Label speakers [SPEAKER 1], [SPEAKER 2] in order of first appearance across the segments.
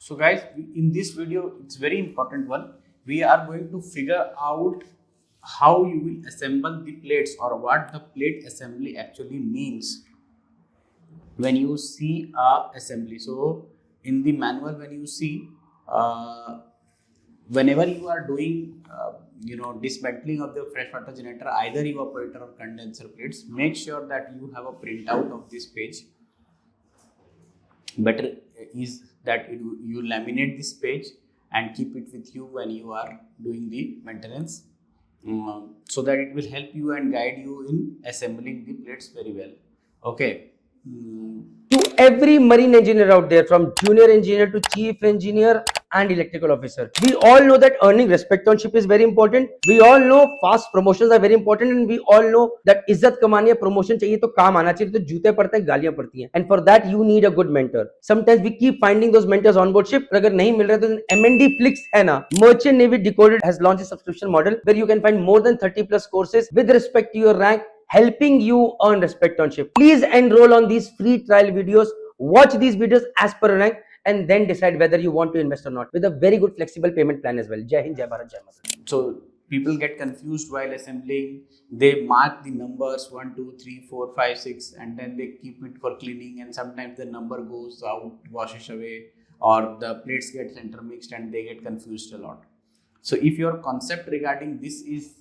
[SPEAKER 1] So guys, in this video, it's very important one. We are going to figure out how you will assemble the plates or what the plate assembly actually means when you see a assembly. So in the manual, when you see, whenever you are doing, dismantling of the freshwater generator, either evaporator or condenser plates, make sure that you have a printout of this page. Better is that you laminate this page and keep it with you when you are doing the maintenance, so that it will help you and guide you in assembling the plates very well. Okay.
[SPEAKER 2] To every marine engineer out there, from junior engineer to chief engineer and electrical officer, we all know that earning respect on ship is very important. We all know fast promotions are very important, and we all know that इज्जत कमानी है, promotion चाहिए तो काम आना चाहिए, तो जूते पड़ते हैं, गालियां पड़ती हैं, and for that you need a good mentor. Sometimes we keep finding those mentors on board ship, अगर नहीं मिल रहे तो MNDFLIX है ना, Merchant Navy Decoded has launched a subscription model where you can find more than 30 plus courses with respect to your rank, helping you earn respect on ship. Please enroll on these free trial videos, watch these videos as per rank, and then decide whether you want to invest or not, with a very good flexible payment plan as well. Jai Hind, Jai Bharat, Jai Mata.
[SPEAKER 1] So people get confused while assembling. They mark the numbers 1 2 3 4 5 6 and then they keep it for cleaning, and sometimes the number goes out, washes away, or the plates get intermixed and they get confused a lot. So if your concept regarding this is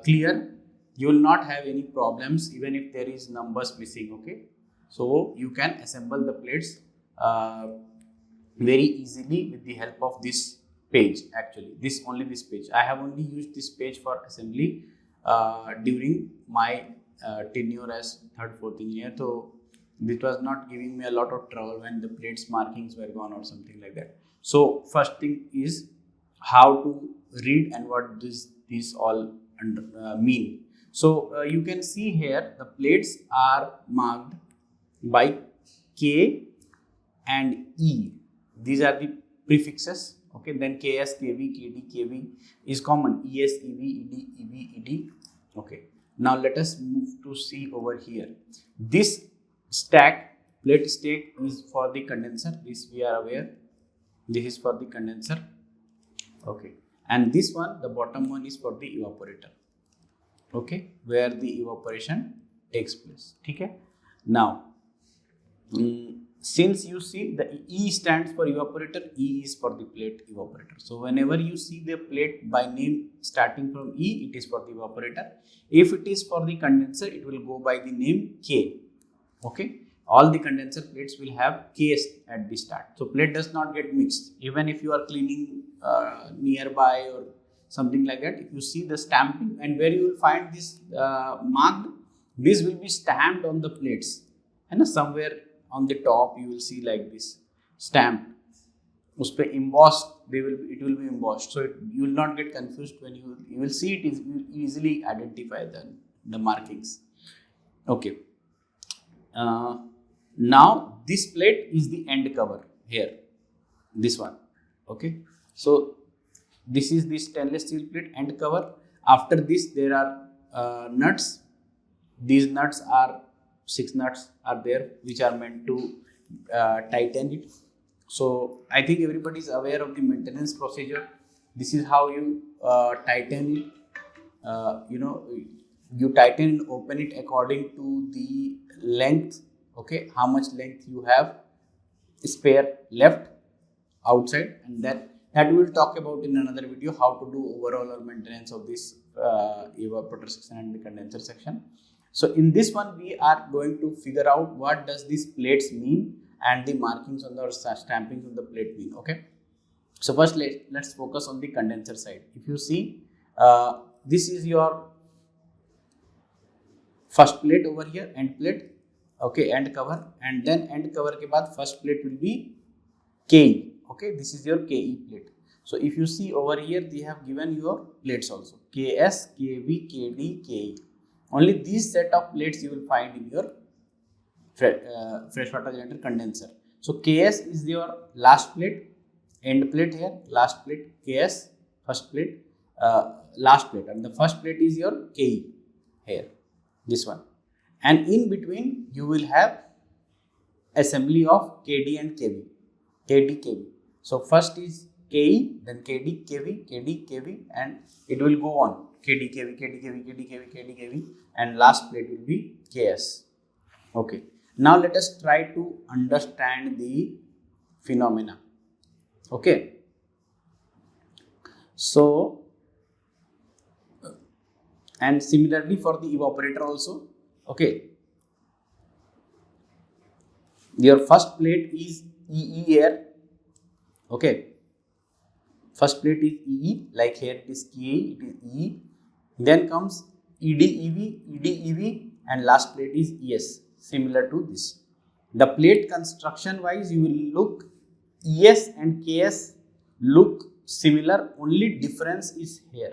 [SPEAKER 1] clear, you will not have any problems even if there is numbers missing. Okay, so you can assemble the plates very easily with the help of this page. Actually, this page, I have only used this page for assembly during my tenure as 3rd 4th engineer, so it was not giving me a lot of trouble when the plates markings were gone or something like that. So first thing is how to read and what this all mean. So you can see here the plates are marked by K and E. These are the prefixes. Okay, then KS, KV, KD, KV is common. ES, EV, ED, EV, ED. Okay, now let us move to see over here. This plate stack is for the condenser. This we are aware. This is for the condenser. Okay, and this one, the bottom one, is for the evaporator. Okay, where the evaporation takes place. Okay, now since you see the E stands for evaporator, E is for the plate evaporator. So whenever you see the plate by name starting from E, it is for the evaporator. If it is for the condenser, it will go by the name K. Okay, all the condenser plates will have K at the start. So plate does not get mixed. Even if you are cleaning nearby or something like that, if you see the stamping, and where you will find this marked, this will be stamped on the plates, and somewhere on the top you will see like this stamped. Uspe embossed, it will be embossed, so you will not get confused when you will see it. You will easily identify the markings. Okay, now this plate is the end cover here, this one. Okay, so this is the stainless steel plate end cover. After this there are nuts. These nuts are 6 nuts are there which are meant to tighten it. So I think everybody is aware of the maintenance procedure. This is how you tighten it. You tighten and open it according to the length. Okay, how much length you have spare left outside, and that we will talk about in another video, how to do overall or maintenance of this evaporator section and the condenser section. So in this one we are going to figure out what does these plates mean and the markings on the stampings on the plate mean. Okay, so first let's focus on the condenser side. If you see, this is your first plate over here, end plate. Okay, end cover, and then end cover ke baad first plate will be KE. Okay, this is your KE plate. So if you see over here, they have given your plates also, KS, KV, KD, KE. Only these set of plates you will find in your freshwater generator condenser. So KS is your last plate, end plate here, last plate, KS, first plate, last plate, and the first plate is your KE here, this one. And in between you will have assembly of KD and KV, KD, KV. So first is KE, then KD, KV, KD, KV, and it will go on KD, KV, KD, KV, KD, KV, KD, KV, and last plate will be KS. Okay. Now let us try to understand the phenomena. Okay. So, and similarly for the evaporator also. Okay. Your first plate is EE air. Okay. First plate is EE, like here it is KE, it is EE. Then comes ED, EV, and last plate is ES, similar to this. The plate construction wise, you will look ES and KS look similar, only difference is here.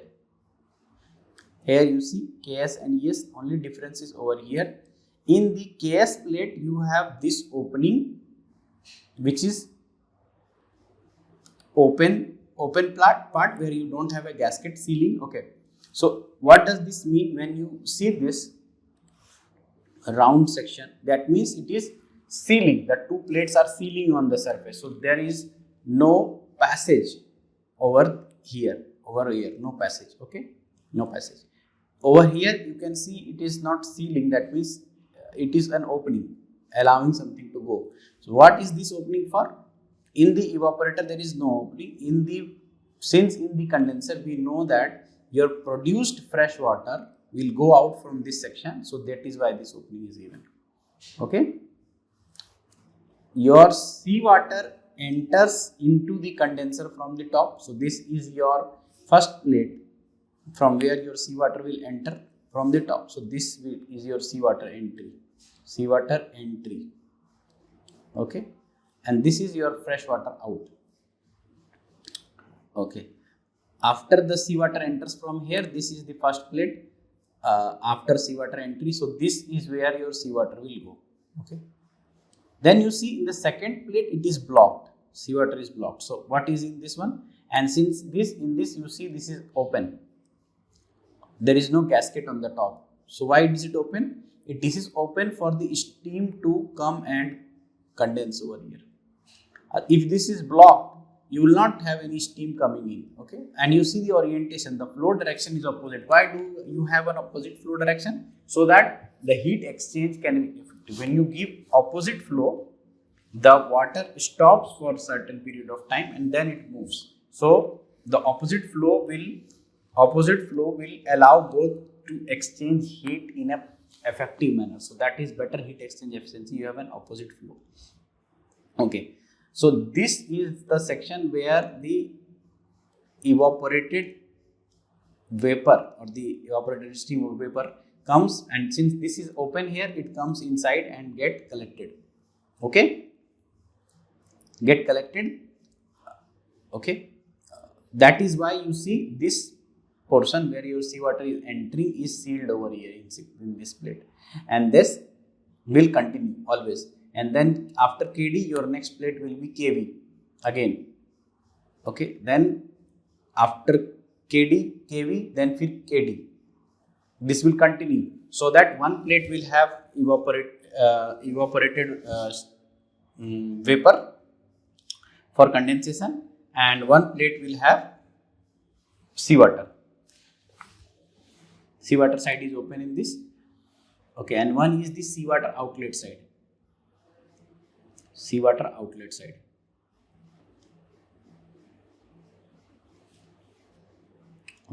[SPEAKER 1] Here you see KS and ES, only difference is over here. In the KS plate, you have this opening, which is open part where you don't have a gasket sealing. Okay. So what does this mean when you see this round section? That means it is sealing. The two plates are sealing on the surface. So there is no passage over here, no passage. Okay, no passage. Over here you can see it is not sealing. That means it is an opening, allowing something to go. So what is this opening for? In the evaporator there is no opening. Since in the condenser we know that your produced fresh water will go out from this section, so that is why this opening is given. Okay. Your seawater enters into the condenser from the top. So this is your first plate from where your seawater will enter from the top. So this is your seawater entry. Okay. And this is your fresh water out. Okay. After the seawater enters from here, this is the first plate. After seawater entry, so this is where your seawater will go. Okay. Then you see in the second plate it is blocked. Seawater is blocked. So what is in this one? And since in this you see this is open. There is no gasket on the top. So why is it open? This is open for the steam to come and condense over here. If this is blocked, you will not have any steam coming in. Okay. And you see the orientation, the flow direction is opposite. Why do you have an opposite flow direction? So that the heat exchange can be effective. When you give opposite flow, the water stops for a certain period of time and then it moves. So the opposite flow will allow both to exchange heat in a effective manner. So that is better heat exchange efficiency. You have an opposite flow. Okay. So this is the section where the evaporated vapor or the evaporated steam or vapor comes, and since this is open here, it comes inside and get collected. Okay. Get collected. Okay. That is why you see this portion where your seawater is entering is sealed over here in this plate, and this will continue always. And then after KD, your next plate will be KV again. Okay. Then after KD, KV, then KD. This will continue, so that one plate will have evaporated vapor for condensation, and one plate will have seawater. Seawater side is open in this. Okay. And one is the seawater outlet side. Seawater outlet side.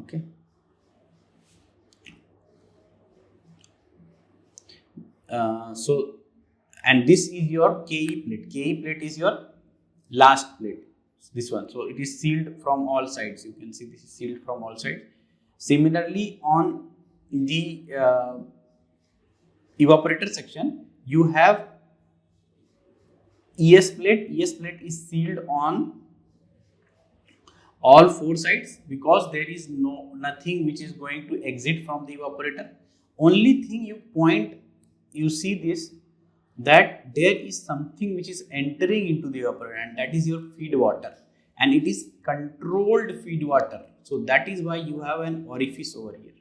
[SPEAKER 1] Okay. And this is your KE plate. KE plate is your last plate. This one. So it is sealed from all sides. You can see this is sealed from all sides. Similarly, on the evaporator section, you have ES plate. ES plate is sealed on all four sides because there is nothing which is going to exit from the evaporator. Only thing you see this, that there is something which is entering into the evaporator, and that is your feed water, and it is controlled feed water. So that is why you have an orifice over here.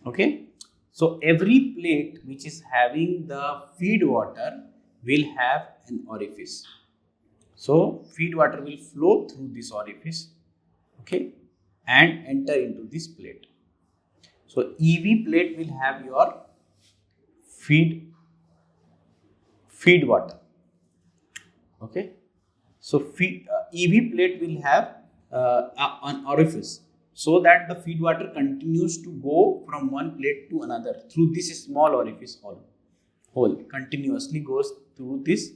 [SPEAKER 1] Okay. So every plate which is having the feed water will have an orifice. So feed water will flow through this orifice, okay, and enter into this plate. So EV plate will have your feed water, okay. So EV plate will have an orifice, so that the feed water continues to go from one plate to another through this small orifice hole continuously goes through this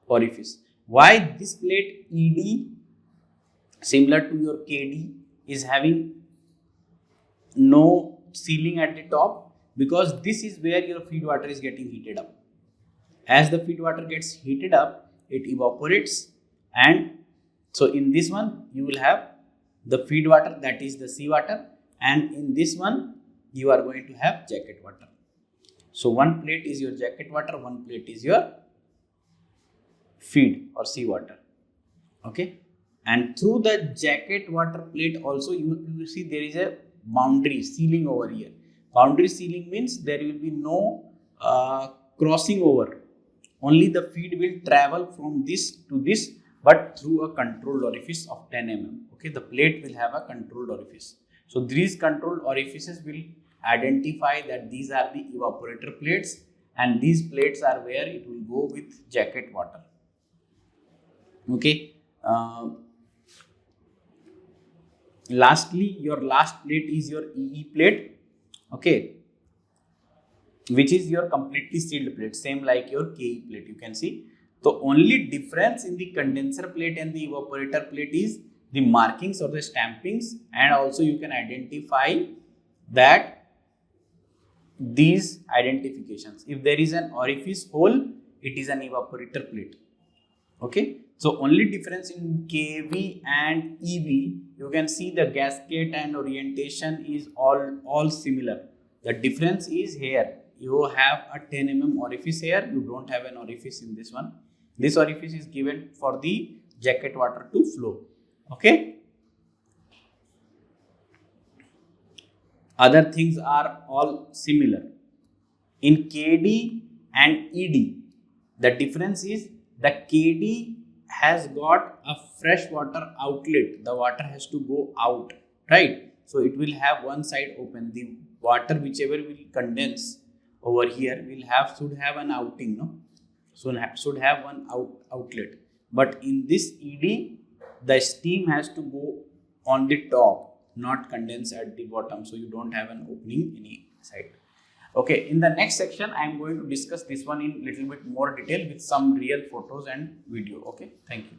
[SPEAKER 1] orifice. Why this plate ED, similar to your KD, is having no ceiling at the top? Because this is where your feed water is getting heated up. As the feed water gets heated up, it evaporates, and so in this one you will have the feed water, that is the sea water, and in this one you are going to have jacket water. So one plate is your jacket water, one plate is your feed or sea water, okay. And through the jacket water plate also you see there is a boundary ceiling over here. Boundary ceiling means there will be no crossing over. Only the feed will travel from this to this, but through a controlled orifice of 10 mm. Okay, the plate will have a controlled orifice. So these controlled orifices will identify that these are the evaporator plates, and these plates are where it will go with jacket water. Okay. Lastly, your last plate is your EE plate, okay, which is your completely sealed plate, same like your KE plate. You can see the only difference in the condenser plate and the evaporator plate is the markings or the stampings, and also you can identify that these identifications. If there is an orifice hole, it is an evaporator plate, okay. So only difference in KV and EV, you can see the gasket and orientation is all similar. The difference is here you have a 10 mm orifice here, you don't have an orifice in this one. This orifice is given for the jacket water to flow, okay. Other things are all similar. In KD and ED, the difference is the KD has got a fresh water outlet. The water has to go out, right? So it will have one side open. The water whichever will condense over here should have an outing, no? So should have one outlet. But in this ED, the steam has to go on the top, not condense at the bottom. So you don't have an opening any side. Okay, in the next section, I am going to discuss this one in little bit more detail with some real photos and video. Okay, thank you.